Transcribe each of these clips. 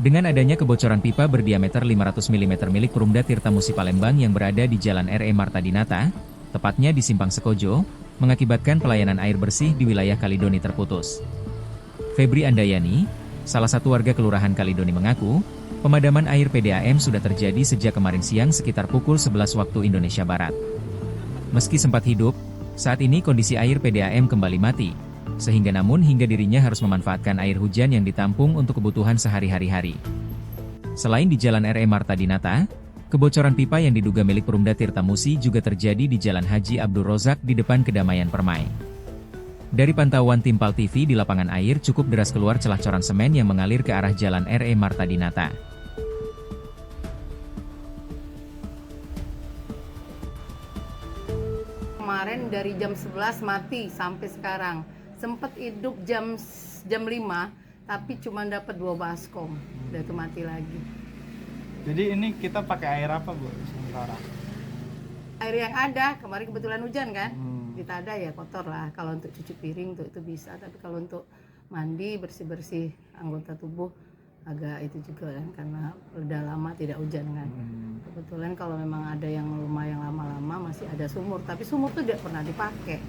Dengan adanya kebocoran pipa berdiameter 500 mm milik Perumda Tirta Musi Palembang yang berada di Jalan R.E. Marta Dinata, tepatnya di Simpang Sekojo, mengakibatkan pelayanan air bersih di wilayah Kalidoni terputus. Febri Andayani, salah satu warga Kelurahan Kalidoni mengaku, pemadaman air PDAM sudah terjadi sejak kemarin siang sekitar pukul 11 waktu Indonesia Barat. Meski sempat hidup, saat ini kondisi air PDAM kembali mati, sehingga namun hingga dirinya harus memanfaatkan air hujan yang ditampung untuk kebutuhan sehari-hari. Selain di Jalan R.E. Marta Dinata, kebocoran pipa yang diduga milik Perumda Tirta Musi juga terjadi di Jalan Haji Abdul Rozak di depan Kedamaian Permai. Dari pantauan tim PAL TV di lapangan air cukup deras keluar celah coran semen yang mengalir ke arah Jalan R.E. Marta Dinata. Kemarin dari jam 11 mati sampai sekarang. Sempat hidup jam 5, tapi cuma dapat 2 baskom. Udah itu mati lagi. Jadi ini kita pakai air apa, Bu, sementara? Air yang ada, kemarin kebetulan hujan kan. Kita ada ya kotor lah. Kalau untuk cuci piring itu bisa, tapi kalau untuk mandi, bersih-bersih anggota tubuh agak itu juga kan, karena udah lama tidak hujan kan. Kebetulan kalau memang ada yang rumah yang lama-lama masih ada sumur, tapi sumur tuh tidak pernah dipakai.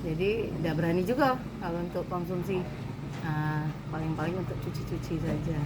Jadi tidak berani juga kalau untuk konsumsi. Nah, paling-paling untuk cuci-cuci saja.